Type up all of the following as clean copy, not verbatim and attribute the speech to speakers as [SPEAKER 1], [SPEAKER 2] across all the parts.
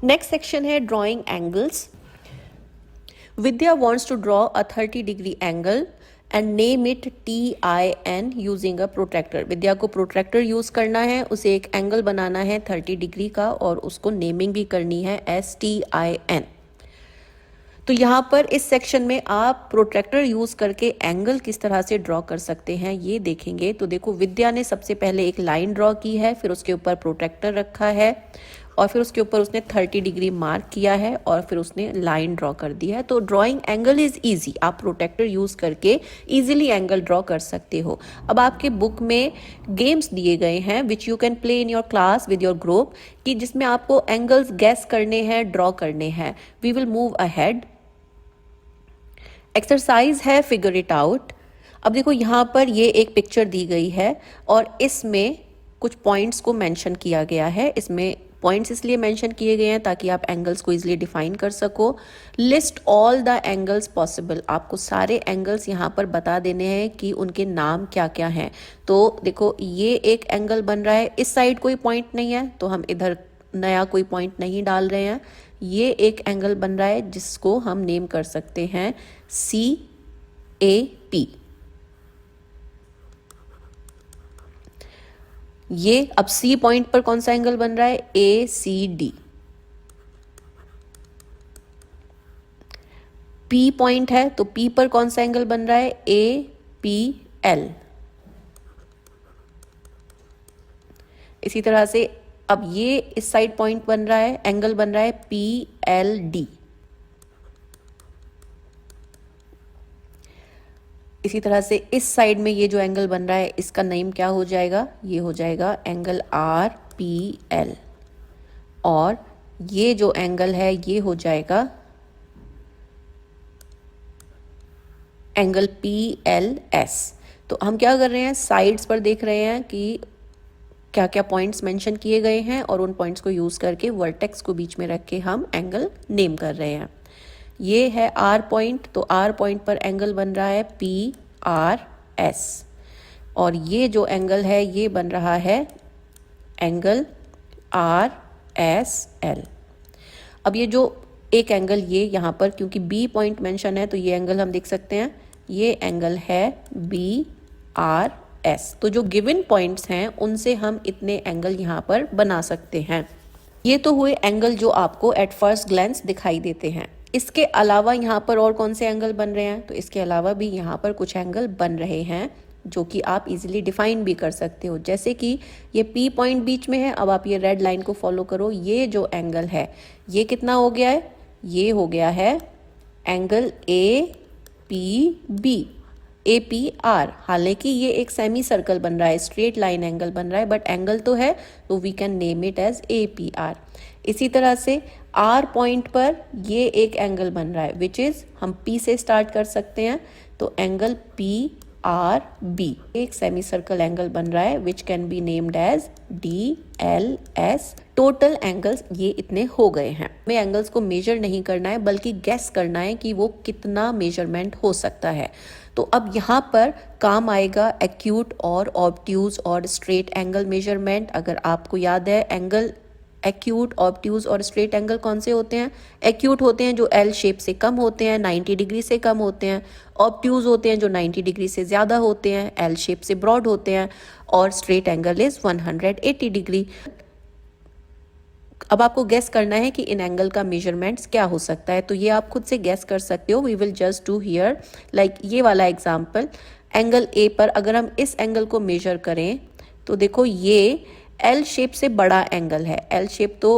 [SPEAKER 1] Next section है drawing angles. Vidya wants to draw a 30-degree angle and name it TIN using a protractor। विद्या को protractor use करना है, उसे एक angle बनाना है 30 डिग्री का और उसको नेमिंग भी करनी है STIN। तो यहाँ पर इस सेक्शन में आप प्रोट्रैक्टर यूज करके एंगल किस तरह से ड्रॉ कर सकते हैं ये देखेंगे। तो देखो, विद्या ने सबसे पहले एक लाइन ड्रॉ की है, फिर उसके ऊपर प्रोट्रैक्टर रखा है और फिर उसके ऊपर उसने 30 डिग्री मार्क किया है और फिर उसने लाइन ड्रॉ कर दी है। तो ड्राइंग एंगल इज इजी, आप प्रोट्रैक्टर यूज करके इजीली एंगल ड्रॉ कर सकते हो। अब आपके बुक में गेम्स दिए गए हैं which you can play in your class with your group, कि जिसमें आपको एंगल्स गैस करने हैं, ड्रॉ करने हैं। We will move ahead. Exercise है फिगर इट आउट। अब देखो, यहाँ पर ये एक पिक्चर दी गई है और इसमें कुछ पॉइंट्स को मेंशन किया गया है। इसमें पॉइंट्स इसलिए मेंशन किए गए हैं ताकि आप एंगल्स को इजीली डिफाइन कर सको। List all the angles possible, आपको सारे एंगल्स यहाँ पर बता देने हैं कि उनके नाम क्या क्या हैं। तो देखो, ये एक एंगल बन रहा है, इस साइड कोई पॉइंट नहीं है तो हम इधर नया कोई पॉइंट नहीं डाल रहे हैं। ये एक एंगल बन रहा है जिसको हम नेम कर सकते हैं CAP। ये अब C पॉइंट पर कौन सा एंगल बन रहा है? ACD। P पॉइंट है तो P पर कौन सा एंगल बन रहा है? APL। इसी तरह से अब ये इस साइड पॉइंट बन रहा है, एंगल बन रहा है PLD। इसी तरह से इस साइड में ये जो एंगल बन रहा है इसका नेम क्या हो जाएगा? ये हो जाएगा एंगल RPL। और ये जो एंगल है ये हो जाएगा एंगल PLS। तो हम क्या कर रहे हैं, साइड्स पर देख रहे हैं कि क्या क्या पॉइंट्स मेंशन किए गए हैं और उन पॉइंट्स को यूज करके वर्टेक्स को बीच में रख के हम एंगल नेम कर रहे हैं। ये है R पॉइंट, तो R पॉइंट पर एंगल बन रहा है PRS और ये जो एंगल है ये बन रहा है एंगल RSL। अब ये जो एक एंगल ये यहाँ पर क्योंकि B पॉइंट मेंशन है तो ये एंगल हम देख सकते हैं, ये एंगल है BRS। तो जो गिवन पॉइंट्स हैं उनसे हम इतने एंगल यहाँ पर बना सकते हैं। ये तो हुए एंगल जो आपको एट फर्स्ट ग्लैंस दिखाई देते हैं। इसके अलावा यहाँ पर और कौन से एंगल बन रहे हैं? तो इसके अलावा भी यहाँ पर कुछ एंगल बन रहे हैं जो कि आप इजीली डिफाइन भी कर सकते हो। जैसे कि ये P पॉइंट बीच में है, अब आप ये रेड लाइन को फॉलो करो। ये जो एंगल है ये कितना हो गया है? ये हो गया है एंगल APR। हालांकि ये एक सेमी सर्कल बन रहा है, स्ट्रेट लाइन एंगल बन रहा है, बट एंगल तो है तो we can name it as APR। इसी तरह से R पॉइंट पर ये एक एंगल बन रहा है विच इज, हम P से स्टार्ट कर सकते हैं तो एंगल PRB एक सेमी सर्कल एंगल बन रहा है which can be named as DLS। Total angles ये इतने हो गए हैं। हमें एंगल्स को मेजर नहीं करना है बल्कि गेस करना है कि वो कितना मेजरमेंट हो सकता है। तो अब यहाँ पर काम आएगा एक्यूट और ऑब्ट्यूज और स्ट्रेट एंगल मेजरमेंट। अगर आपको याद है, एंगल एक्यूट, ऑब्ट्यूज और स्ट्रेट एंगल कौन से होते हैं? एक्यूट होते हैं जो L शेप से कम होते हैं, 90 डिग्री से कम होते हैं। ऑब्ट्यूज होते हैं जो 90 डिग्री से ज़्यादा होते हैं, L शेप से ब्रॉड होते हैं। और स्ट्रेट एंगल इज 180 डिग्री। अब आपको गेस करना है कि इन एंगल का मेजरमेंट्स क्या हो सकता है। तो ये आप खुद से गेस कर सकते हो। We will just do here like ये वाला एग्जाम्पल। एंगल A पर अगर हम इस एंगल को मेजर करें तो देखो ये L शेप से बड़ा एंगल है। L शेप तो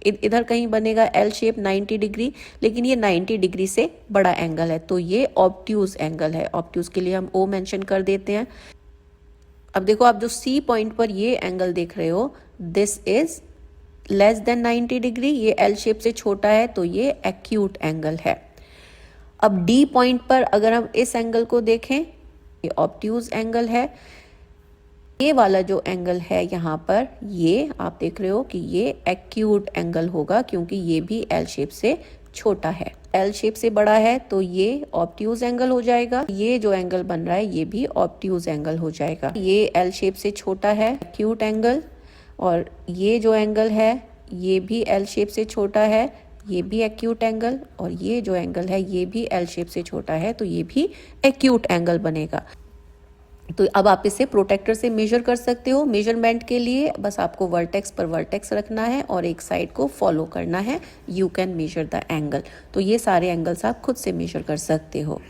[SPEAKER 1] इधर कहीं बनेगा L शेप 90 डिग्री, लेकिन ये 90 डिग्री से बड़ा एंगल है तो ये ऑब्ट्यूज एंगल है। ऑब्ट्यूज के लिए हम O मेंशन कर देते हैं। अब देखो, आप जो C पॉइंट पर ये एंगल देख रहे हो, this is less than 90 degree, ये L शेप से छोटा है तो ये एक्यूट एंगल है। अब D पॉइंट पर अगर हम इस एंगल को देखें, ये ऑब्ट्यूज एंगल है। ये वाला जो एंगल है यहाँ पर, ये आप देख रहे हो कि ये एक्यूट एंगल होगा क्योंकि ये भी L शेप से छोटा है। L शेप से बड़ा है तो ये ऑब्ट्यूज एंगल हो जाएगा। ये जो एंगल बन रहा है ये भी ऑब्ट्यूज एंगल हो जाएगा। ये L शेप से छोटा है, एक्यूट एंगल। और ये जो एंगल है ये भी एल शेप से छोटा है, ये भी एक्यूट एंगल, और ये जो एंगल है ये भी एल शेप से छोटा है, तो ये भी एक्यूट एंगल बनेगा। तो अब आप इसे प्रोटेक्टर से मेजर कर सकते हो। मेजरमेंट के लिए बस आपको वर्टेक्स पर वर्टेक्स रखना है और एक साइड को फॉलो करना है। You can measure the angle. तो ये सारे एंगल्स आप खुद से मेजर कर सकते हो।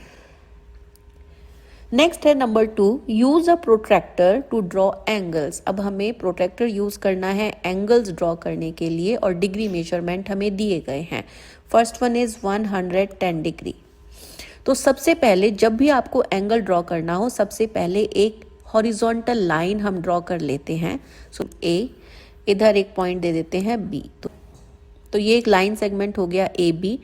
[SPEAKER 1] नेक्स्ट है number 2, use a protractor to draw angles. अब हमें प्रोट्रैक्टर यूज करना है एंगल्स ड्रॉ करने के लिए, और डिग्री मेजरमेंट हमें दिए गए हैं। First one is 110 degree. तो सबसे पहले जब भी आपको एंगल ड्रॉ करना हो, सबसे पहले एक हॉरिजॉन्टल लाइन हम ड्रॉ कर लेते हैं। सो ए, इधर एक पॉइंट दे देते हैं बी। तो ये एक लाइन सेगमेंट हो गया ए बी।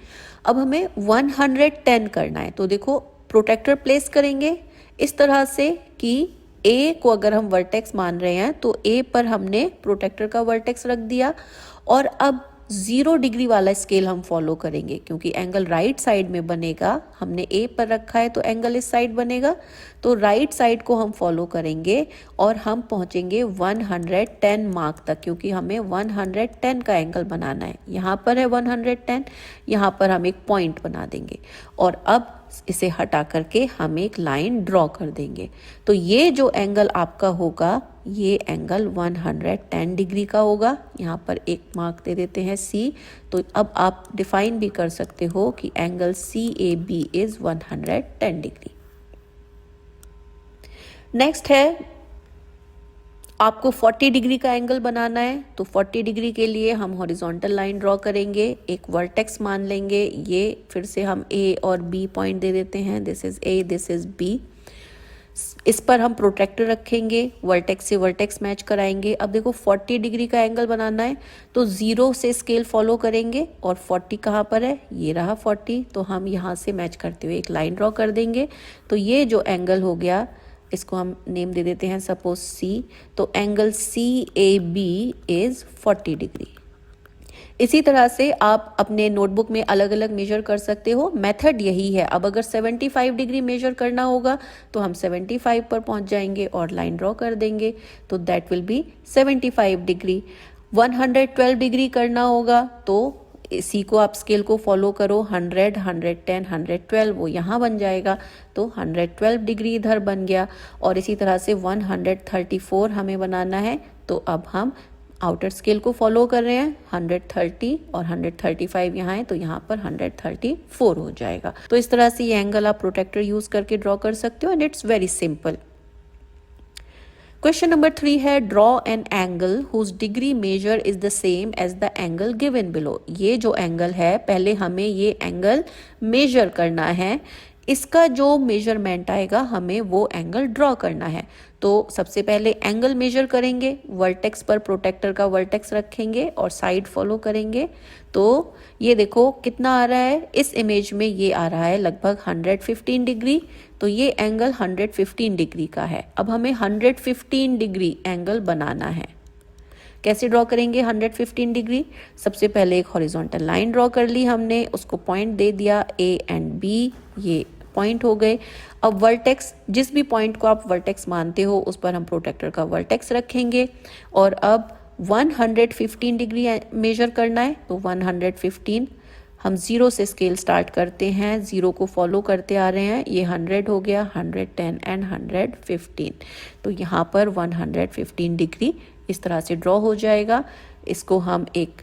[SPEAKER 1] अब हमें 110 करना है। तो देखो प्रोटेक्टर प्लेस करेंगे इस तरह से कि ए को अगर हम वर्टेक्स मान रहे हैं तो ए पर हमने प्रोटेक्टर का वर्टेक्स रख दिया, और अब 0 डिग्री वाला स्केल हम फॉलो करेंगे, क्योंकि एंगल राइट साइड में बनेगा। हमने ए पर रखा है तो एंगल इस साइड बनेगा, तो राइट साइड को हम फॉलो करेंगे और हम पहुंचेंगे 110 मार्क तक, क्योंकि हमें 110 का एंगल बनाना है। यहाँ पर है 110, यहाँ पर हम एक पॉइंट बना देंगे और अब इसे हटा करके हम एक लाइन ड्रॉ कर देंगे। तो ये जो एंगल आपका होगा ये एंगल 110 डिग्री का होगा। यहाँ पर एक मार्क दे देते हैं सी। तो अब आप डिफाइन भी कर सकते हो कि angle C A B is 110 degree. Next है आपको 40 डिग्री का एंगल बनाना है। तो 40 डिग्री के लिए हम हॉरिजॉन्टल लाइन ड्रॉ करेंगे, एक वर्टेक्स मान लेंगे। ये फिर से हम ए और बी पॉइंट दे देते हैं, this is A, this is B. इस पर हम प्रोट्रैक्टर रखेंगे, वर्टेक्स से वर्टेक्स मैच कराएंगे। अब देखो 40 डिग्री का एंगल बनाना है तो 0 से स्केल फॉलो करेंगे, और 40 कहाँ पर है, ये रहा 40। तो हम यहाँ से मैच करते हुए एक लाइन ड्रॉ कर देंगे। तो ये जो एंगल हो गया इसको हम नेम दे देते हैं सपोज सी। तो angle C A B is 40 degree. इसी तरह से आप अपने नोटबुक में अलग अलग मेजर कर सकते हो। मेथड यही है। अब अगर 75 डिग्री मेजर करना होगा तो हम 75 पर पहुंच जाएंगे और लाइन ड्रॉ कर देंगे, तो that will B 75 degree. 112 degree करना होगा तो इसी को आप स्केल को फॉलो करो, 100, 110, 112 वो यहाँ बन जाएगा। तो 112 डिग्री इधर बन गया। और इसी तरह से 134 हमें बनाना है, तो अब हम आउटर स्केल को फॉलो कर रहे हैं। 130 और 135 यहाँ है, तो यहाँ पर 134 हो जाएगा। तो इस तरह से ये एंगल आप प्रोटेक्टर यूज करके ड्रॉ कर सकते हो, and it's very simple. Question number 3 है draw an angle whose degree measure is the same as the angle given below. ये जो एंगल है पहले हमें ये एंगल मेजर करना है, इसका जो मेजरमेंट आएगा हमें वो एंगल ड्रॉ करना है। तो सबसे पहले एंगल मेजर करेंगे, वर्टेक्स पर प्रोटेक्टर का वर्टेक्स रखेंगे और साइड फॉलो करेंगे। तो ये देखो कितना आ रहा है, इस इमेज में ये आ रहा है लगभग 115 डिग्री। तो ये एंगल 115 डिग्री का है। अब हमें 115 डिग्री एंगल बनाना है। कैसे ड्रॉ करेंगे 115 डिग्री? सबसे पहले एक हॉरिजॉन्टल लाइन ड्रॉ कर ली हमने, उसको पॉइंट दे दिया ए एंड बी, ये पॉइंट हो गए। अब वर्टेक्स, जिस भी पॉइंट को आप वर्टेक्स मानते हो उस पर हम प्रोटेक्टर का वर्टेक्स रखेंगे, और अब 115 डिग्री मेजर करना है। तो 115 हम 0 से स्केल स्टार्ट करते हैं, 0 को फॉलो करते आ रहे हैं। ये 100 हो गया, 110 एंड 115। तो यहाँ पर 115 डिग्री इस तरह से ड्रॉ हो जाएगा। इसको हम एक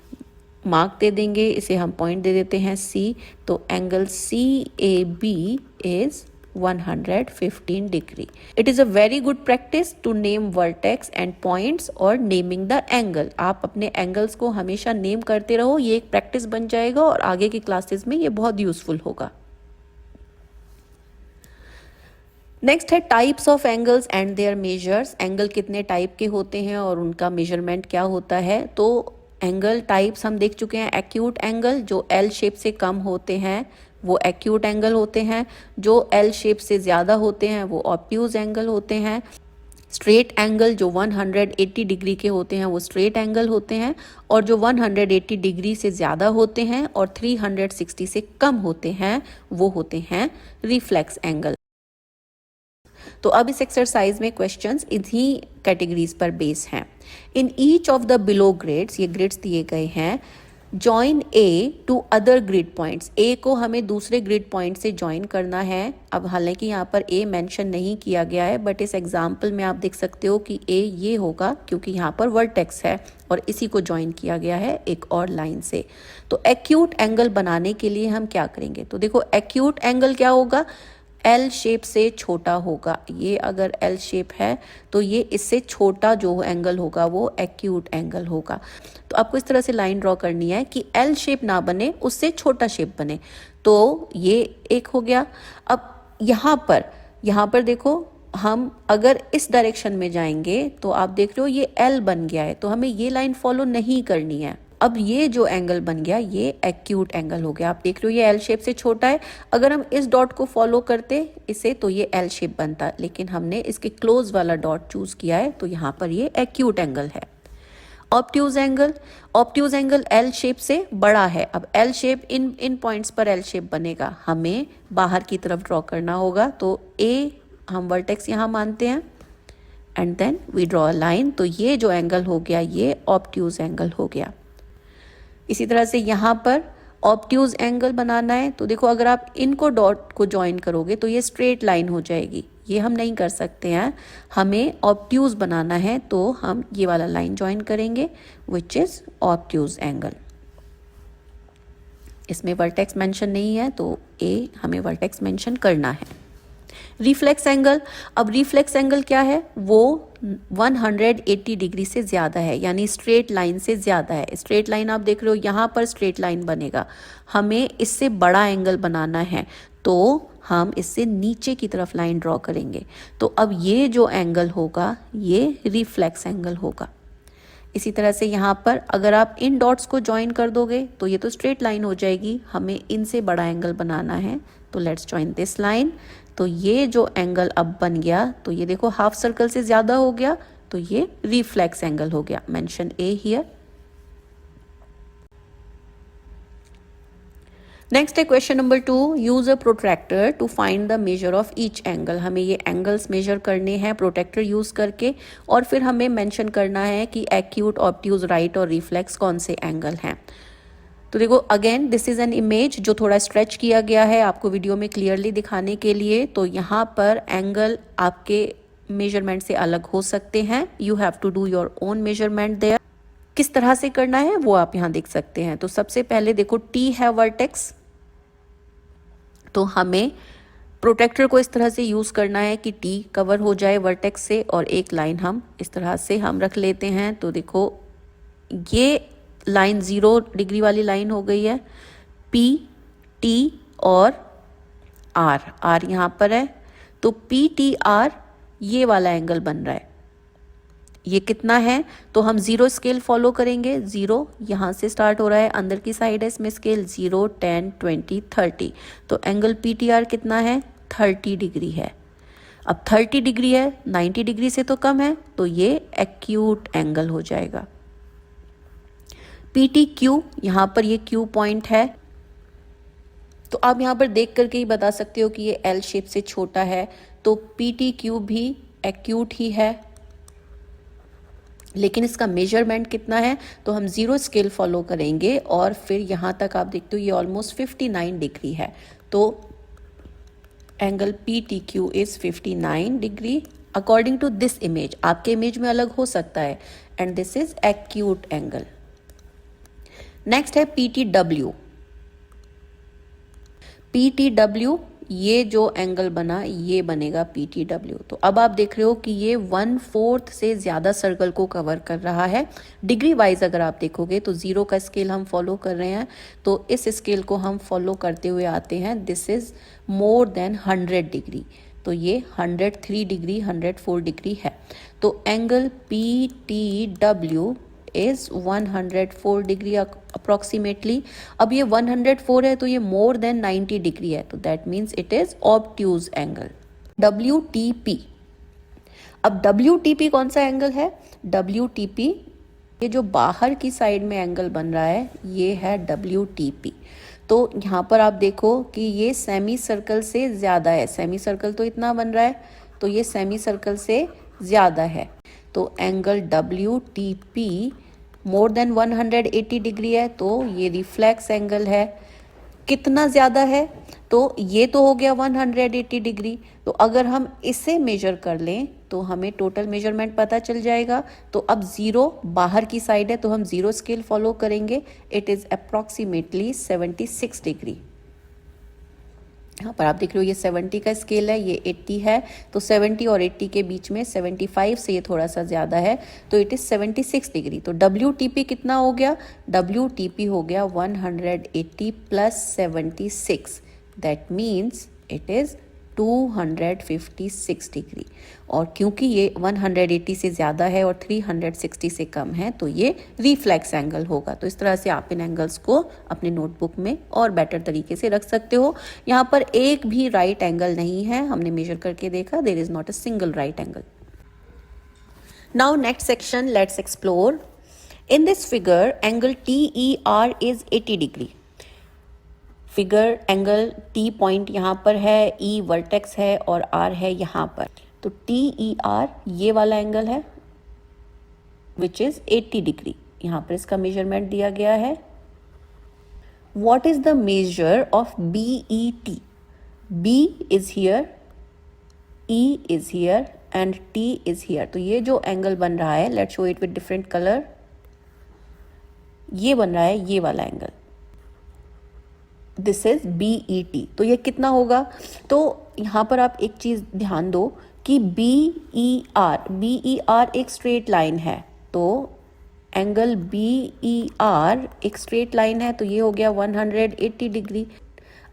[SPEAKER 1] मार्क दे देंगे, इसे हम पॉइंट दे देते हैं सी। तो angle C A B is 115 degree. It is a very good practice to name vertex and points और नेमिंग द एंगल। आप अपने एंगल्स को हमेशा नेम करते रहो, ये एक प्रैक्टिस बन जाएगा और आगे की क्लासेस में ये बहुत यूजफुल होगा। नेक्स्ट है types of angles and there measures. Angle कितने टाइप के होते हैं और उनका मेजरमेंट क्या होता है? तो एंगल टाइप्स हम देख चुके हैं। एक्यूट एंगल जो एल शेप से कम होते हैं वो एक्यूट एंगल होते हैं, जो एल शेप से ज़्यादा होते हैं वो ऑब्ट्यूज एंगल होते हैं। स्ट्रेट एंगल जो 180 डिग्री के होते हैं वो स्ट्रेट एंगल होते हैं, और जो 180 डिग्री से ज़्यादा होते हैं और 360 से कम होते हैं वो होते हैं रिफ्लेक्स एंगल। तो अब इस एक्सरसाइज में क्वेश्चंस इन्हीं कैटेगरीज पर बेस हैं। In each of the below grids, ये ग्रिड्स दिए गए हैं, join A to other grid points, A को हमें दूसरे ग्रिड पॉइंट से जॉइन करना है। अब हालांकि यहाँ पर ए मेंशन नहीं किया गया है, बट इस एग्जाम्पल में आप देख सकते हो कि ए ये होगा क्योंकि यहाँ पर वर्टेक्स है और इसी को जॉइन किया गया है एक और लाइन से। तो एक्यूट एंगल बनाने के लिए हम क्या करेंगे, तो देखो एक्यूट एंगल क्या होगा, एल शेप से छोटा होगा। ये अगर एल शेप है तो ये इससे छोटा जो एंगल होगा वो एक्यूट एंगल होगा। तो आपको इस तरह से लाइन ड्रॉ करनी है कि एल शेप ना बने, उससे छोटा शेप बने। तो ये एक हो गया। अब यहाँ पर देखो, हम अगर इस डायरेक्शन में जाएंगे तो आप देख रहे हो ये एल बन गया है, तो हमें ये लाइन फॉलो नहीं करनी है। अब ये जो एंगल बन गया ये एक्यूट एंगल हो गया। आप देख रहे हो ये एल शेप से छोटा है, अगर हम इस डॉट को फॉलो करते इसे तो ये एल शेप बनता, लेकिन हमने इसके क्लोज वाला डॉट चूज किया है तो यहाँ पर ये एक्यूट एंगल है। ऑब्ट्यूज एंगल एल शेप से बड़ा है। अब एल शेप इन पॉइंट्स पर एल शेप बनेगा, हमें बाहर की तरफ ड्रॉ करना होगा। तो ए हम वर्टेक्स यहाँ मानते हैं and then we draw a line. तो ये जो एंगल हो गया ये ऑब्ट्यूज एंगल हो गया। इसी तरह से यहाँ पर ऑब्ट्यूज एंगल बनाना है, तो देखो अगर आप इनको डॉट को ज्वाइन करोगे तो ये स्ट्रेट लाइन हो जाएगी, ये हम नहीं कर सकते हैं। हमें ऑब्ट्यूज बनाना है तो हम ये वाला लाइन ज्वाइन करेंगे विच इज ऑब्ट्यूज एंगल। इसमें वर्टेक्स मेंशन नहीं है तो ए हमें वर्टेक्स मेंशन करना है। रिफ्लेक्स एंगल, अब रिफ्लेक्स एंगल क्या है, वो 180 डिग्री से ज़्यादा है, यानी स्ट्रेट लाइन से ज़्यादा है। स्ट्रेट लाइन आप देख रहे हो यहाँ पर स्ट्रेट लाइन बनेगा, हमें इससे बड़ा एंगल बनाना है तो हम इससे नीचे की तरफ लाइन ड्रॉ करेंगे। तो अब ये जो एंगल होगा ये रिफ्लेक्स एंगल होगा। इसी तरह से यहाँ पर अगर आप इन डॉट्स को ज्वाइन कर दोगे तो ये तो स्ट्रेट लाइन हो जाएगी, हमें इनसे बड़ा एंगल बनाना है तो लेट्स ज्वाइन दिस लाइन। तो ये जो एंगल अब बन गया, तो ये देखो हाफ सर्कल से ज़्यादा हो गया, तो ये रिफ्लेक्स एंगल हो गया। Mention A here. नेक्स्ट है question number 2, use a protractor to find the measure of each angle. हमें ये एंगल्स मेजर करने हैं प्रोट्रैक्टर यूज करके, और फिर हमें मेंशन करना है कि एक्यूट, ऑब्ट्यूज, राइट और रिफ्लेक्स कौन से एंगल हैं। तो देखो again this is an image जो थोड़ा स्ट्रेच किया गया है आपको वीडियो में क्लियरली दिखाने के लिए। तो यहाँ पर एंगल आपके मेजरमेंट से अलग हो सकते हैं, you have to do your own measurement there. किस तरह से करना है वो आप यहाँ देख सकते हैं। तो सबसे पहले देखो टी है वर्टेक्स, तो हमें प्रोटेक्टर को इस तरह से यूज करना है कि टी कवर हो जाए वर्टेक्स से, और एक लाइन हम इस तरह से हम रख लेते हैं। तो देखो ये लाइन 0 डिग्री वाली लाइन हो गई है, पी, टी और आर यहाँ पर है। तो पी टी आर ये वाला एंगल बन रहा है। ये कितना है, तो हम 0 स्केल फॉलो करेंगे। 0 यहाँ से स्टार्ट हो रहा है, अंदर की साइड है इसमें स्केल 0, 10, 20, 30। तो एंगल पी टी आर कितना है, 30 डिग्री है। अब 30 डिग्री है, 90 डिग्री से तो कम है, तो ये एक्यूट एंगल हो जाएगा। पी टी क्यू, यहाँ पर ये क्यू पॉइंट है, तो आप यहाँ पर देख करके ही बता सकते हो कि ये एल शेप से छोटा है, तो पी टी क्यू भी एक्यूट ही है। लेकिन इसका मेजरमेंट कितना है, तो हम 0 स्केल फॉलो करेंगे और फिर यहाँ तक आप देखते हो ये ऑलमोस्ट 59 डिग्री है। तो angle P T Q is 59 degree according to this image. आपके इमेज में अलग हो सकता है, and this is acute angle. Next है P T W. P T W, ये जो एंगल बना ये बनेगा पी टी डब्ल्यू। तो अब आप देख रहे हो कि ये 1/4 से ज़्यादा सर्कल को कवर कर रहा है। डिग्री वाइज अगर आप देखोगे तो 0 का स्केल हम फॉलो कर रहे हैं, तो इस स्केल को हम फॉलो करते हुए आते हैं। This is more than 100 degree, तो ये 103 डिग्री, 104 डिग्री है। तो angle P T W is 104 degree approximately. अब ये 104 है तो ये मोर देन 90 डिग्री है, तो that means it is obtuse angle. WTP, अब WTP कौन सा एंगल है, WTP ये जो बाहर की साइड में एंगल बन रहा है ये है WTP। तो यहाँ पर आप देखो कि ये सेमी सर्कल से ज़्यादा है, सेमी सर्कल तो इतना बन रहा है, तो ये सेमी सर्कल से ज़्यादा है। तो एंगल WTP मोर देन 180 डिग्री है, तो ये रिफ्लेक्स एंगल है। कितना ज़्यादा है? तो ये तो हो गया 180 डिग्री। तो अगर हम इसे मेजर कर लें तो हमें टोटल मेजरमेंट पता चल जाएगा। तो अब ज़ीरो बाहर की साइड है तो हम ज़ीरो स्केल फॉलो करेंगे। It is approximately 76 degree. यहाँ पर आप देख रहे हो ये 70 का स्केल है, ये 80 है, तो 70 और 80 के बीच में 75 से ये थोड़ा सा ज़्यादा है, तो इट इज़ 76 डिग्री। तो WTP कितना हो गया? WTP हो गया 180 plus 76, that means it is 256 degree. और क्योंकि ये 180 से ज़्यादा है और 360 से कम है तो ये रिफ्लेक्स एंगल होगा। तो इस तरह से आप इन एंगल्स को अपने नोटबुक में और बेटर तरीके से रख सकते हो। यहाँ पर एक भी राइट एंगल नहीं है, हमने मेजर करके देखा, there is not a single right angle. Now next section, let's explore. In this figure angle TER is 80 degree. Figure angle T point यहाँ पर है, E वर्टेक्स है और R है यहाँ पर। तो TER ये वाला एंगल है विच इज 80 डिग्री। यहाँ पर इसका मेजरमेंट दिया गया है। What is the measure of BET? B is here, E is here and T is here. तो ये जो एंगल बन रहा है, let's show it with different color, ये बन रहा है ये वाला एंगल, दिस इज BET। तो ये कितना होगा? तो यहाँ पर आप एक चीज़ ध्यान दो कि BER एक स्ट्रेट लाइन है, तो एंगल BER एक स्ट्रेट लाइन है, तो ये हो गया 180 डिग्री।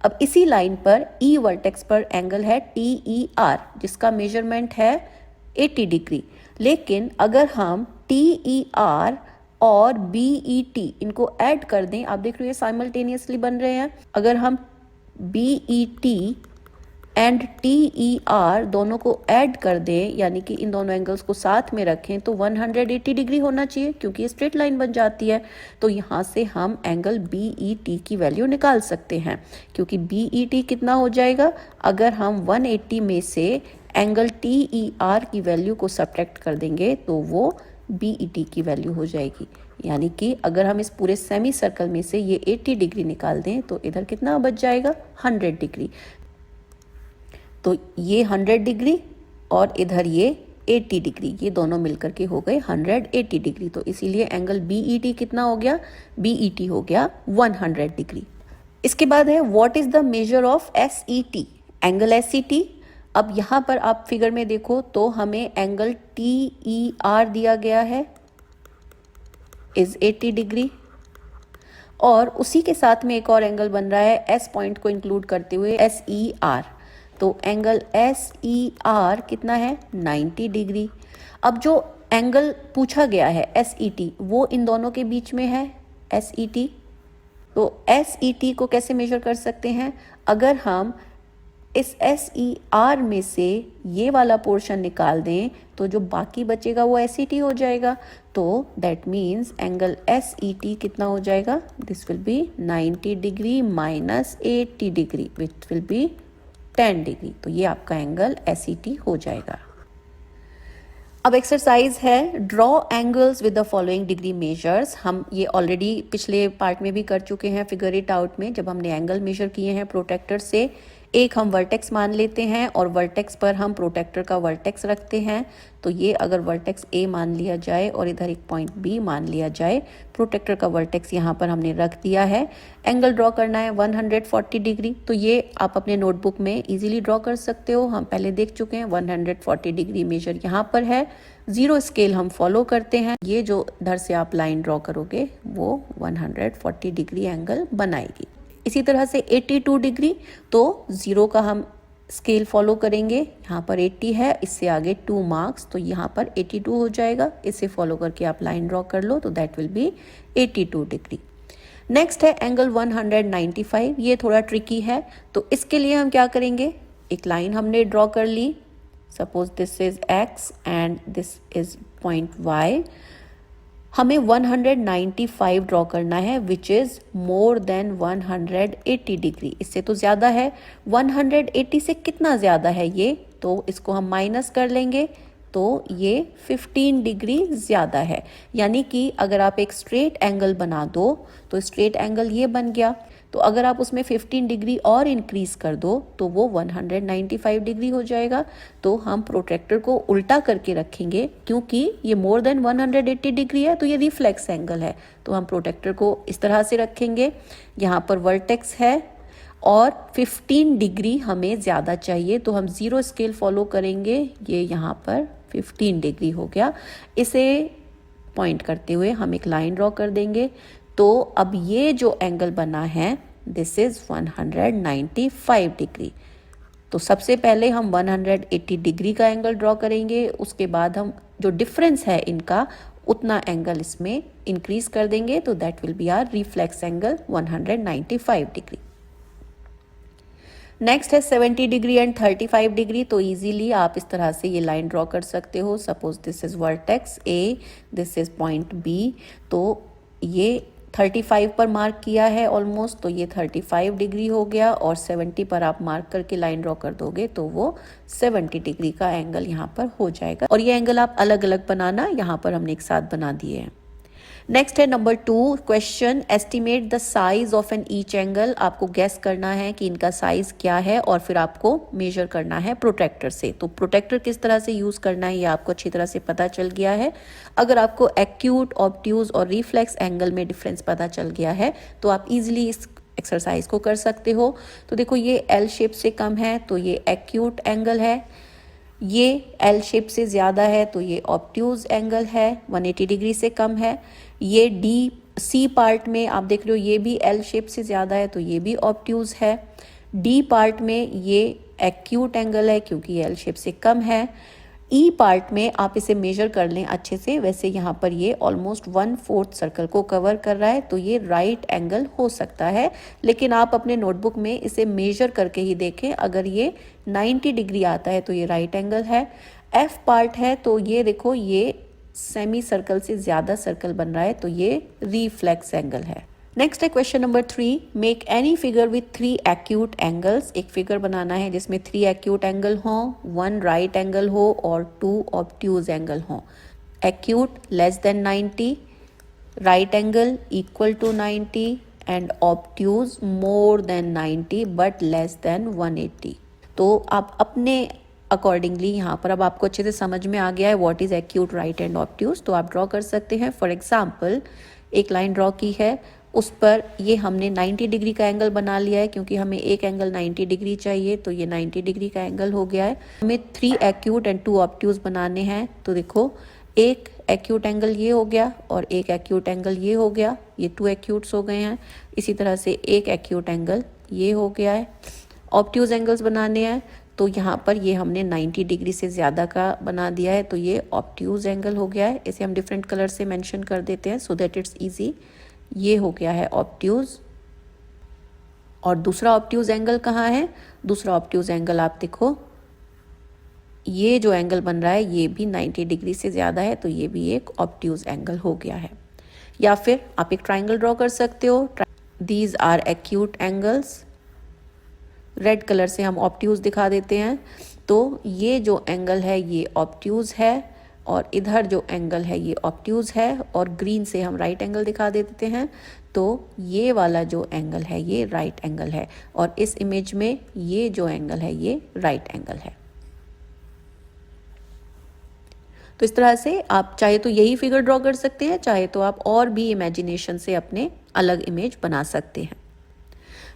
[SPEAKER 1] अब इसी लाइन पर E वर्टेक्स पर एंगल है TER जिसका मेजरमेंट है 80 डिग्री। लेकिन अगर हम TER और BET इनको ऐड कर दें, आप देख रहे हो ये साइमल्टेनियसली बन रहे हैं। अगर हम BET एंड TER दोनों को ऐड कर दें, यानी कि इन दोनों एंगल्स को साथ में रखें, तो 180 डिग्री होना चाहिए क्योंकि ये स्ट्रेट लाइन बन जाती है। तो यहाँ से हम एंगल BET की वैल्यू निकाल सकते हैं, क्योंकि BET कितना हो जाएगा? अगर हम 180 में से एंगल TER की वैल्यू को सब्ट्रैक्ट कर देंगे तो वो BET की वैल्यू हो जाएगी। यानी कि अगर हम इस पूरे सेमी सर्कल में से ये 80 डिग्री निकाल दें तो इधर कितना बच जाएगा? 100 डिग्री। तो ये 100 डिग्री और इधर ये 80 डिग्री, ये दोनों मिलकर के हो गए 180 डिग्री। तो इसीलिए एंगल BET कितना हो गया? BET हो गया 100 डिग्री। इसके बाद है what is the measure of SET? Angle SET। अब यहाँ पर आप फिगर में देखो तो हमें एंगल TER दिया गया है इज 80 डिग्री, और उसी के साथ में एक और एंगल बन रहा है S पॉइंट को इंक्लूड करते हुए SER। तो एंगल SER कितना है? 90 डिग्री। अब जो एंगल पूछा गया है SET वो इन दोनों के बीच में है SET। तो SET को कैसे मेजर कर सकते हैं? अगर हम इस SER में से ये वाला पोर्शन निकाल दें तो जो बाकी बचेगा वो SET हो जाएगा। तो दैट मीन्स एंगल SET कितना हो जाएगा? This will be 90 degree minus 80 degree which will be 10 degree. तो ये आपका एंगल SET हो जाएगा। अब एक्सरसाइज है draw angles with the following degree measures. हम ये ऑलरेडी पिछले पार्ट में भी कर चुके हैं फिगर इट आउट में, जब हमने एंगल मेजर किए हैं प्रोटेक्टर से। एक हम वर्टेक्स मान लेते हैं और वर्टेक्स पर हम प्रोटेक्टर का वर्टेक्स रखते हैं। तो ये अगर वर्टेक्स A मान लिया जाए और इधर एक पॉइंट B मान लिया जाए, प्रोटेक्टर का वर्टेक्स यहाँ पर हमने रख दिया है। एंगल ड्रॉ करना है 140 डिग्री। तो ये आप अपने नोटबुक में इजीली ड्रॉ कर सकते हो, हम पहले देख चुके हैं। 140 डिग्री मेजर यहाँ पर है, जीरो स्केल हम फॉलो करते हैं। ये जो इधर से आप लाइन ड्रॉ करोगे वो 140 डिग्री एंगल बनाएगी। इसी तरह से 82 डिग्री, तो जीरो का हम स्केल फॉलो करेंगे। यहाँ पर 80 है, इससे आगे 2 मार्क्स, तो यहाँ पर 82 हो जाएगा। इसे फॉलो करके आप लाइन ड्रॉ कर लो तो that will B 82 degree. Next है एंगल 195। ये थोड़ा ट्रिकी है, तो इसके लिए हम क्या करेंगे? एक लाइन हमने ड्रॉ कर ली, suppose this is X and this is point Y। हमें 195 ड्रॉ करना है which is more than 180 degree. इससे तो ज़्यादा है। 180 से कितना ज़्यादा है ये, तो इसको हम माइनस कर लेंगे तो ये 15 डिग्री ज़्यादा है। यानी कि अगर आप एक स्ट्रेट एंगल बना दो तो स्ट्रेट एंगल ये बन गया, तो अगर आप उसमें 15 डिग्री और इंक्रीज कर दो तो वो 195 डिग्री हो जाएगा। तो हम प्रोट्रैक्टर को उल्टा करके रखेंगे क्योंकि ये मोर देन 180 डिग्री है, तो ये रिफ्लेक्स एंगल है। तो हम प्रोट्रैक्टर को इस तरह से रखेंगे, यहाँ पर वर्टेक्स है और 15 डिग्री हमें ज़्यादा चाहिए, तो हम ज़ीरो स्केल फॉलो करेंगे। ये यहाँ पर 15 डिग्री हो गया। इसे पॉइंट करते हुए हम एक लाइन ड्रॉ कर देंगे। तो अब ये जो एंगल बना है दिस इज़ 195 डिग्री। तो सबसे पहले हम 180 डिग्री का एंगल ड्रॉ करेंगे, उसके बाद हम जो डिफरेंस है इनका उतना एंगल इसमें इंक्रीज कर देंगे, तो that will be our reflex angle 195 degree. Next है 70 डिग्री एंड 35 डिग्री। तो इजीली आप इस तरह से ये लाइन ड्रॉ कर सकते हो। Suppose this is vertex A, this is point B. तो ये 35 पर मार्क किया है ऑलमोस्ट, तो ये 35 डिग्री हो गया और 70 पर आप मार्क करके लाइन ड्रॉ कर दोगे तो वो 70 डिग्री का एंगल यहाँ पर हो जाएगा। और ये एंगल आप अलग अलग बनाना, यहाँ पर हमने एक साथ बना दिए हैं। नेक्स्ट है number 2 question, estimate the size of an each angle. आपको गैस करना है कि इनका साइज क्या है और फिर आपको मेजर करना है प्रोट्रैक्टर से। तो प्रोट्रैक्टर किस तरह से यूज़ करना है ये आपको अच्छी तरह से पता चल गया है। अगर आपको एक्यूट, ऑब्ट्यूज और रिफ्लेक्स एंगल में डिफरेंस पता चल गया है तो आप इजिली इस एक्सरसाइज को कर सकते हो। तो देखो ये एल शेप से कम है तो ये एक्यूट एंगल है, ये एल शेप से ज़्यादा है तो ये ऑब्ट्यूज एंगल है, 180 डिग्री से कम है। ये डी सी पार्ट में आप देख रहे हो ये भी एल शेप से ज़्यादा है तो ये भी ऑब्ट्यूज है। डी पार्ट में ये एक्यूट एंगल है क्योंकि ये एल शेप से कम है। ई पार्ट में आप इसे मेजर कर लें अच्छे से, वैसे यहाँ पर ये ऑलमोस्ट 1/4 सर्कल को कवर कर रहा है तो ये राइट एंगल हो सकता है। लेकिन आप अपने नोटबुक में इसे मेजर करके ही देखें, अगर ये 90 डिग्री आता है तो ये राइट एंगल है। एफ पार्ट है तो ये देखो ये सेमी सर्कल से ज़्यादा सर्कल बन रहा है तो ये रिफ्लेक्स एंगल है। नेक्स्ट है question number 3, make any figure with 3 acute angles. एक फिगर बनाना है जिसमें 3 एक्यूट एंगल हों, 1 राइट एंगल हो और 2 ऑब्ट्यूज एंगल हों। Acute less than 90, right angle equal to 90 and obtuse more than 90 but less than 180। तो आप अपने अकॉर्डिंगली यहाँ पर अब आपको अच्छे से समझ में आ गया है what is acute, right and obtuse, तो आप ड्रॉ कर सकते हैं। फॉर एग्जाम्पल एक लाइन ड्रॉ की है, उस पर ये हमने 90 डिग्री का एंगल बना लिया है क्योंकि हमें एक एंगल 90 डिग्री चाहिए, तो ये 90 डिग्री का एंगल हो गया है। हमें 3 एक्यूट एंड 2 ऑब्ट्यूज बनाने हैं, तो देखो एक एक्यूट एंगल ये हो गया और एक एक्यूट एंगल ये हो गया, ये 2 एक्यूट्स हो गए हैं। इसी तरह से एक एक्यूट एंगल ये हो गया है। ऑब्ट्यूज एंगल्स बनाने हैं तो यहाँ पर ये हमने 90 डिग्री से ज़्यादा का बना दिया है तो ये ऑब्ट्यूज एंगल हो गया है। इसे हम डिफरेंट कलर से मेंशन कर देते हैं सो दैट इट्स इजी। ये हो गया है ऑब्ट्यूज। और दूसरा ऑब्ट्यूज एंगल कहाँ है? दूसरा ऑब्ट्यूज एंगल आप देखो, ये जो एंगल बन रहा है ये भी 90 डिग्री से ज़्यादा है तो ये भी एक ऑब्ट्यूज एंगल हो गया है। या फिर आप एक ट्राइंगल ड्रॉ कर सकते हो। These are acute angles, red colour से हम ऑब्ट्यूज दिखा देते हैं। तो ये जो एंगल है ये ऑब्ट्यूज है और इधर जो एंगल है ये ऑब्ट्यूज है और ग्रीन से हम राइट एंगल दिखा देते हैं। तो ये वाला जो एंगल है ये राइट एंगल है और इस इमेज में ये जो एंगल है ये राइट एंगल है। तो इस तरह से आप चाहे तो यही फिगर ड्रॉ कर सकते हैं, चाहे तो आप और भी इमेजिनेशन से अपने अलग इमेज बना सकते हैं।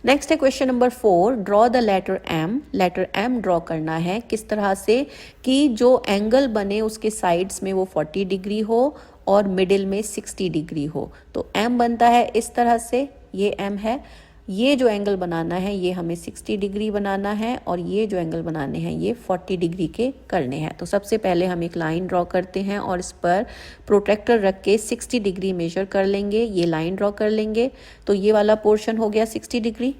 [SPEAKER 1] नेक्स्ट है question number 4, draw the letter M. Letter M draw करना है किस तरह से कि जो एंगल बने उसके साइड्स में वो 40 डिग्री हो और मिडिल में 60 डिग्री हो। तो एम बनता है इस तरह से, ये एम है। ये जो एंगल बनाना है ये हमें 60 डिग्री बनाना है और ये जो एंगल बनाने हैं ये 40 डिग्री के करने हैं। तो सबसे पहले हम एक लाइन ड्रॉ करते हैं और इस पर प्रोट्रैक्टर रख के 60 डिग्री मेजर कर लेंगे, ये लाइन ड्रॉ कर लेंगे। तो ये वाला पोर्शन हो गया 60 डिग्री,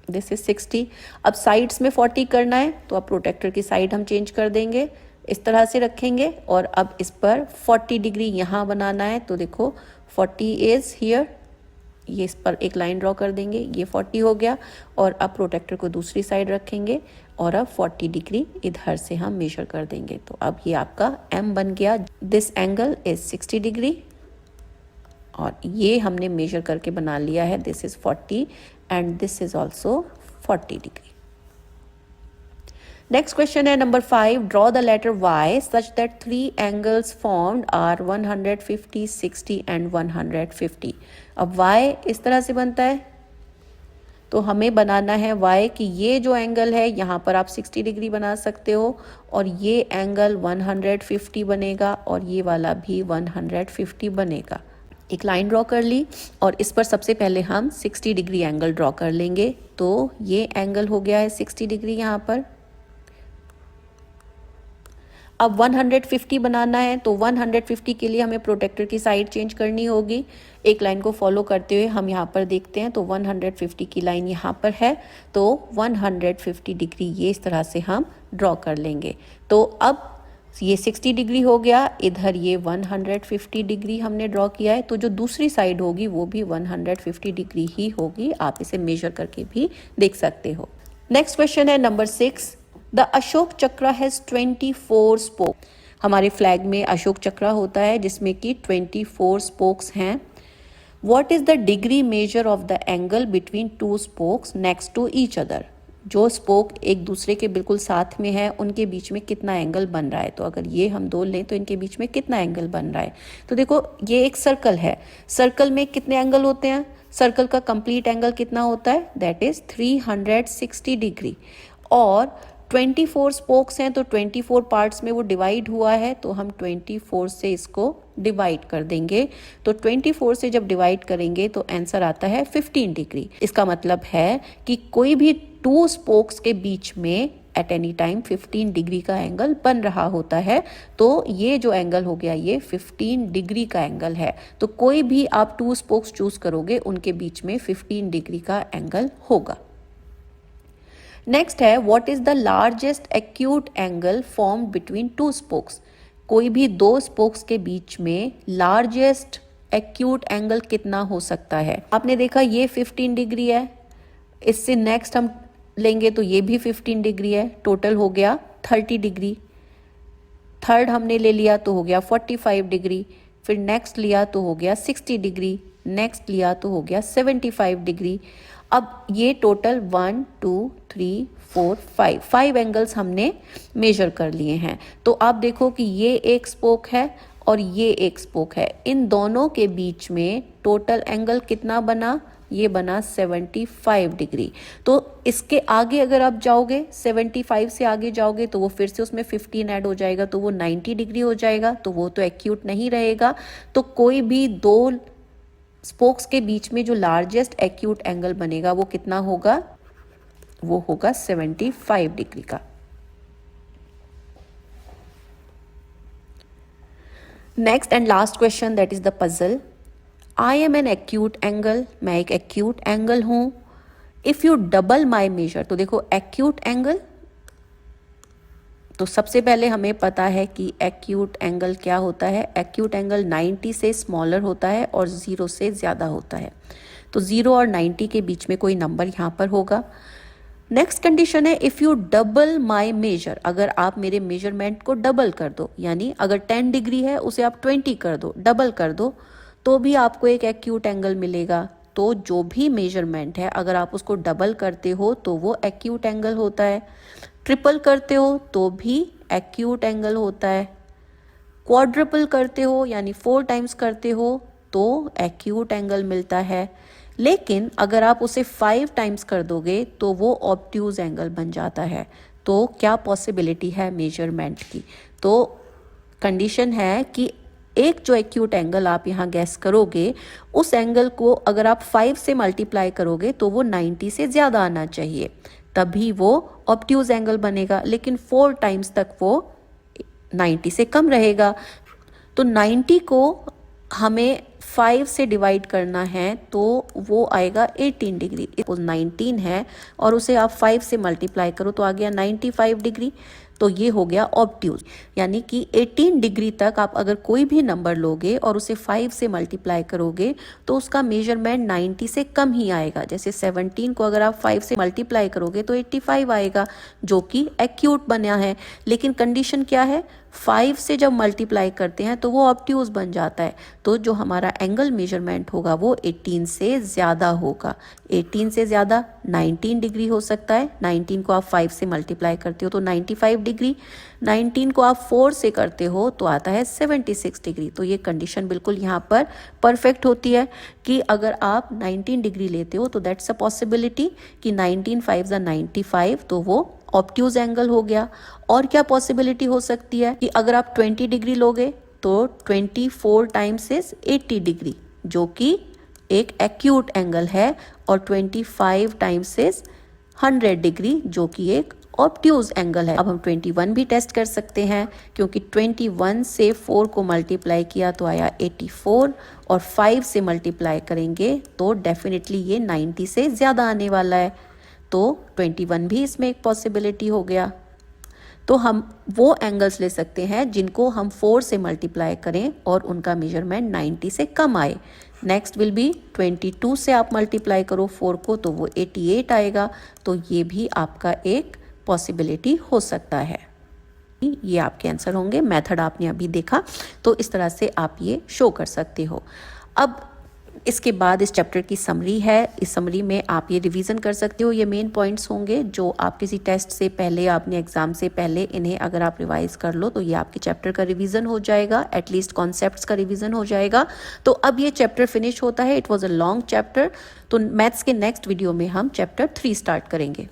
[SPEAKER 1] दिस इज 60। अब साइड्स में 40 करना है तो अब प्रोट्रैक्टर की साइड हम चेंज कर देंगे, इस तरह से रखेंगे और अब इस पर 40 डिग्री यहाँ बनाना है। तो देखो 40 इज़ हियर, ये इस पर एक लाइन ड्रॉ कर देंगे, ये 40 हो गया। और अब प्रोटेक्टर को दूसरी साइड रखेंगे और अब 40 डिग्री इधर से हम मेजर कर देंगे। तो अब ये आपका M बन गया। दिस एंगल इज 60 डिग्री और ये हमने मेजर करके बना लिया है। This is 40 and this is also 40 degree. Next question है number 5, draw the letter Y such that 3 angles formed are 150, 60 and 150। अब Y इस तरह से बनता है, तो हमें बनाना है Y कि ये जो एंगल है यहाँ पर आप 60 डिग्री बना सकते हो और ये एंगल 150 बनेगा और ये वाला भी 150 बनेगा। एक लाइन ड्रॉ कर ली और इस पर सबसे पहले हम 60 डिग्री एंगल ड्रॉ कर लेंगे। तो ये एंगल हो गया है 60 डिग्री यहाँ पर। अब 150 बनाना है, तो 150 के लिए हमें प्रोटेक्टर की साइड चेंज करनी होगी। एक लाइन को फॉलो करते हुए हम यहाँ पर देखते हैं, तो 150 की लाइन यहाँ पर है, तो 150 डिग्री ये इस तरह से हम ड्रॉ कर लेंगे। तो अब ये 60 डिग्री हो गया, इधर ये 150 डिग्री हमने ड्रॉ किया है, तो जो दूसरी साइड होगी वो भी 150 डिग्री ही होगी। आप इसे मेजर करके भी देख सकते हो। नेक्स्ट क्वेश्चन है नंबर 6, द अशोक चक्र हैज़ 24 स्पोक। हमारे फ्लैग में अशोक चक्र होता है जिसमें कि 24 स्पोक्स हैं। What is the degree measure of the angle between 2 spokes next to each other. जो स्पोक एक दूसरे के बिल्कुल साथ में है उनके बीच में कितना एंगल बन रहा है। तो अगर ये हम दो लें तो इनके बीच में कितना एंगल बन रहा है। तो देखो ये एक सर्कल है, सर्कल में कितने एंगल होते हैं, सर्कल का कंप्लीट एंगल कितना होता है, दैट इज 360 डिग्री। और 24 स्पोक्स हैं तो 24 पार्ट्स में वो डिवाइड हुआ है, तो हम 24 से इसको डिवाइड कर देंगे। तो 24 से जब डिवाइड करेंगे तो आंसर आता है 15 डिग्री। इसका मतलब है कि कोई भी 2 स्पोक्स के बीच में एट एनी टाइम 15 डिग्री का एंगल बन रहा होता है। तो ये जो एंगल हो गया ये 15 डिग्री का एंगल है। तो कोई भी आप 2 स्पोक्स चूज करोगे उनके बीच में 15 डिग्री का एंगल होगा। नेक्स्ट है what is the largest acute angle formed between 2 spokes. कोई भी 2 स्पोक्स के बीच में लार्जेस्ट एक्यूट एंगल कितना हो सकता है। आपने देखा ये 15 डिग्री है, इससे नेक्स्ट हम लेंगे तो ये भी 15 डिग्री है, टोटल हो गया 30 डिग्री। थर्ड हमने ले लिया तो हो गया 45 डिग्री, फिर नेक्स्ट लिया तो हो गया 60 डिग्री, नेक्स्ट लिया तो हो गया 75 डिग्री। अब ये टोटल 1 2 3 4 5 एंगल्स हमने मेजर कर लिए हैं। तो आप देखो कि ये एक स्पोक है और ये एक स्पोक है, इन दोनों के बीच में टोटल एंगल कितना बना, ये बना 75 डिग्री। तो इसके आगे अगर आप जाओगे 75 से आगे जाओगे तो वो फिर से उसमें 15 ऐड हो जाएगा, तो वो 90 डिग्री हो जाएगा, तो वो तो एक्यूट नहीं रहेगा। तो कोई भी 2 स्पोक्स के बीच में जो लार्जेस्ट एक्यूट एंगल बनेगा वो कितना होगा, वो होगा 75 डिग्री का। Next and last question that is the puzzle. I am an acute angle, मैं एक एक्यूट एंगल हूं। If you double my measure, तो देखो एक्यूट एंगल, तो सबसे पहले हमें पता है कि एक्यूट एंगल क्या होता है। एक्यूट एंगल 90 से स्मॉलर होता है और 0 से ज़्यादा होता है। तो 0 और 90 के बीच में कोई नंबर यहाँ पर होगा। नेक्स्ट कंडीशन है if you double my measure, अगर आप मेरे मेजरमेंट को डबल कर दो, यानी अगर 10 डिग्री है उसे आप 20 कर दो, डबल कर दो, तो भी आपको एक एक्यूट एंगल मिलेगा। तो जो भी मेजरमेंट है अगर आप उसको डबल करते हो तो वो एक्यूट एंगल होता है, ट्रिपल करते हो तो भी एक्यूट एंगल होता है, क्वाड्रपल करते हो यानी 4 टाइम्स करते हो तो एक्यूट एंगल मिलता है। लेकिन अगर आप उसे 5 टाइम्स कर दोगे तो वो ऑब्ट्यूज एंगल बन जाता है। तो क्या पॉसिबिलिटी है मेजरमेंट की, तो कंडीशन है कि एक जो एक्यूट एंगल आप यहाँ गैस करोगे उस एंगल को अगर आप 5 से मल्टीप्लाई करोगे तो वो 90 से ज़्यादा आना चाहिए, तभी वो ऑब्ट्यूज एंगल बनेगा। लेकिन 4 टाइम्स तक वो 90 से कम रहेगा। तो 90 को हमें 5 से डिवाइड करना है तो वो आएगा 18 डिग्री। 19 है और उसे आप 5 से मल्टीप्लाई करो तो आ गया 95 डिग्री। तो ये हो गया ऑब्ट्यूज, यानी कि 18 डिग्री तक आप अगर कोई भी नंबर लोगे और उसे 5 से मल्टीप्लाई करोगे तो उसका मेजरमेंट 90 से कम ही आएगा। जैसे 17 को अगर आप 5 से मल्टीप्लाई करोगे तो 85 आएगा, जो कि एक्यूट बना है। लेकिन कंडीशन क्या है, 5 से जब मल्टीप्लाई करते हैं तो वो ऑब्ट्यूज बन जाता है। तो जो हमारा एंगल मेजरमेंट होगा वो 18 से ज़्यादा होगा। 18 से ज़्यादा 19 डिग्री हो सकता है। 19 को आप 5 से मल्टीप्लाई करते हो तो 95 डिग्री। 19 को आप 4 से करते हो तो आता है 76 डिग्री। तो ये कंडीशन बिल्कुल यहाँ पर परफेक्ट होती है कि अगर आप 19 डिग्री लेते हो तो दैट्स अ पॉसिबिलिटी कि 19 5 95, तो वो ऑब्ट्यूज एंगल हो गया। और क्या पॉसिबिलिटी हो सकती है कि अगर आप 20 डिग्री लोगे तो 24 टाइम्स इज 80 डिग्री, जो कि एक एक्यूट एंगल है। और 25 टाइम्स इज 100 डिग्री, जो कि एक ऑब्ट्यूज एंगल है। अब हम 21 भी टेस्ट कर सकते हैं, क्योंकि 21 से 4 को मल्टीप्लाई किया तो आया 84 और 5 से मल्टीप्लाई करेंगे तो डेफिनेटली ये 90 से ज़्यादा आने वाला है। तो 21 भी इसमें एक पॉसिबिलिटी हो गया। तो हम वो एंगल्स ले सकते हैं जिनको हम 4 से मल्टीप्लाई करें और उनका मेजरमेंट 90 से कम आए। नेक्स्ट विल बी 22 से आप मल्टीप्लाई करो 4 को तो वो 88 आएगा। तो ये भी आपका एक पॉसिबिलिटी हो सकता है। ये आपके आंसर होंगे। मेथड आपने अभी देखा, तो इस तरह से आप ये शो कर सकते हो। अब इसके बाद इस चैप्टर की समरी है। इस समरी में आप ये रिवीजन कर सकते हो। ये मेन पॉइंट्स होंगे जो आप किसी टेस्ट से पहले, आपने एग्जाम से पहले इन्हें अगर आप रिवाइज कर लो तो ये आपके चैप्टर का रिवीजन हो जाएगा, एटलीस्ट कॉन्सेप्ट्स का रिवीजन हो जाएगा। तो अब ये चैप्टर फिनिश होता है। It was a long chapter. तो मैथ्स के नेक्स्ट वीडियो में हम चैप्टर 3 स्टार्ट करेंगे।